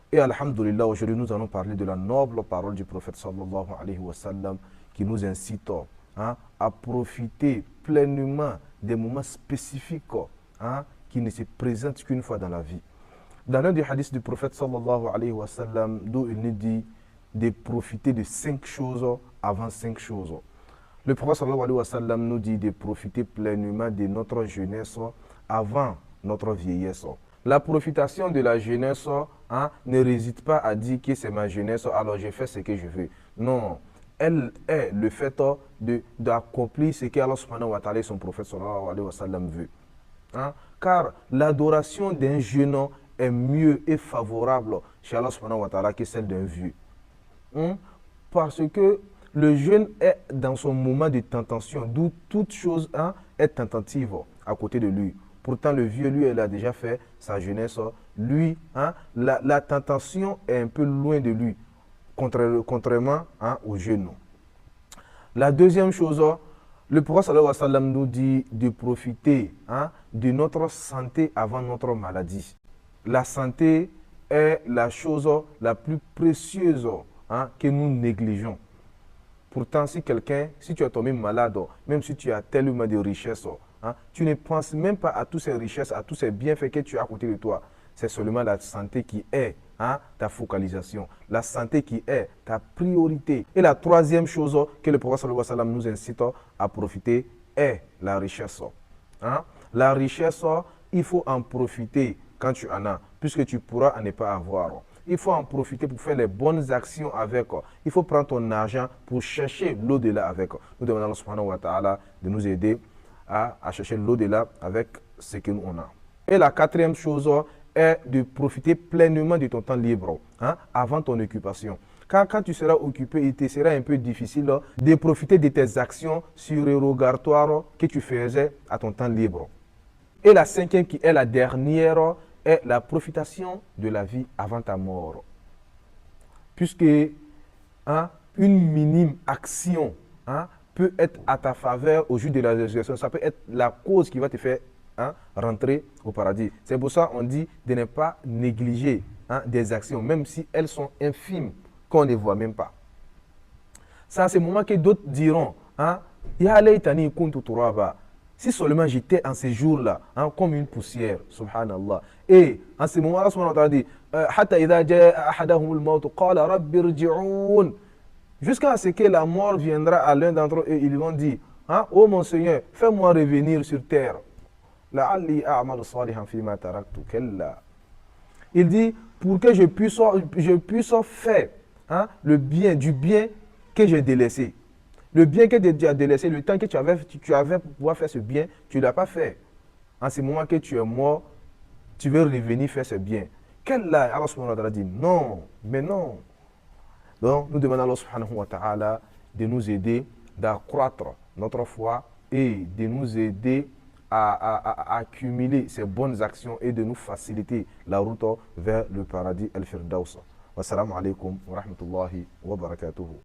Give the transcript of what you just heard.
Et alhamdulillah, aujourd'hui nous allons parler de la noble parole du prophète sallallahu alayhi wa sallam qui nous incite à profiter pleinement des moments spécifiques qui ne se présentent qu'une fois dans la vie. Dans l'un des hadiths du prophète sallallahu alayhi wa sallam, d'où il nous dit de profiter de 5 choses avant 5 choses. Le prophète sallallahu alayhi wa sallam nous dit de profiter pleinement de notre jeunesse avant notre vieillesse. La profitation de la jeunesse ne réside pas à dire que c'est ma jeunesse, alors je fais ce que je veux. Non, elle est le fait d'accomplir ce qu'Allah subhanahu wa ta'ala et son prophète sallallahu alayhi wa sallam veut. Car l'adoration d'un jeune est mieux et favorable chez Allah subhanahu wa ta'ala que celle d'un vieux. Parce que le jeune est dans son moment de tentation, d'où toute chose est tentative à côté de lui. Pourtant, le vieux, lui, il a déjà fait sa jeunesse. Lui, la tentation est un peu loin de lui, contrairement aux jeunes. La deuxième chose, le prophète sallallahu alayhi wa sallam nous dit de profiter de notre santé avant notre maladie. La santé est la chose la plus précieuse que nous négligeons. Pourtant, si tu es tombé malade, même si tu as tellement de richesses, tu ne penses même pas à toutes ces richesses, à tous ces bienfaits que tu as à côté de toi. C'est seulement la santé qui est ta focalisation. La santé qui est ta priorité. Et la troisième chose que le prophète sallallahu alayhi wa sallam nous incite à profiter est la richesse. La richesse, il faut en profiter quand tu en as, puisque tu pourras en ne pas avoir. Il faut en profiter pour faire les bonnes actions avec. Il faut prendre ton argent pour chercher l'au-delà avec. Nous demandons à Allah subhanahu wa ta'ala de nous aider à chercher l'au-delà avec ce que nous on a. Et la quatrième chose est de profiter pleinement de ton temps libre avant ton occupation. Car quand tu seras occupé, il te sera un peu difficile de profiter de tes actions surérogatoires que tu faisais à ton temps libre. Et la cinquième qui est la dernière est la profitation de la vie avant ta mort. Puisque une minime action peut être à ta faveur au jour de la résurrection. Ça peut être la cause qui va te faire rentrer au paradis. C'est pour ça qu'on dit de ne pas négliger des actions, même si elles sont infimes, qu'on ne voit même pas. Ça, c'est le moment que d'autres diront Ya laytani kuntu turaba. Si seulement j'étais en ces jours-là, comme une poussière, subhanallah. Et en ce moment-là, subhanallah, on dit Hatta idha ja'a ahadahumul maut qala rabbi irji'un. Jusqu'à ce que la mort viendra à l'un d'entre eux et ils vont dire oh mon Seigneur, fais-moi revenir sur terre. La'alli a'malu salihan fima taraktu kalla. Il dit pour que je puisse faire le bien, du bien que j'ai délaissé. Le bien que tu as délaissé, le temps que tu avais pour pouvoir faire ce bien, tu ne l'as pas fait. En ce moment que tu es mort, tu veux revenir faire ce bien. Qu'Allah, Allah subhanahu wa ta'ala dit non, mais non. Donc, nous demandons à Allah subhanahu wa ta'ala de nous aider d'accroître notre foi et de nous aider à accumuler ces bonnes actions et de nous faciliter la route vers le paradis al-Firdaus. Wassalamu alaikum wa rahmatullahi wa barakatuhu.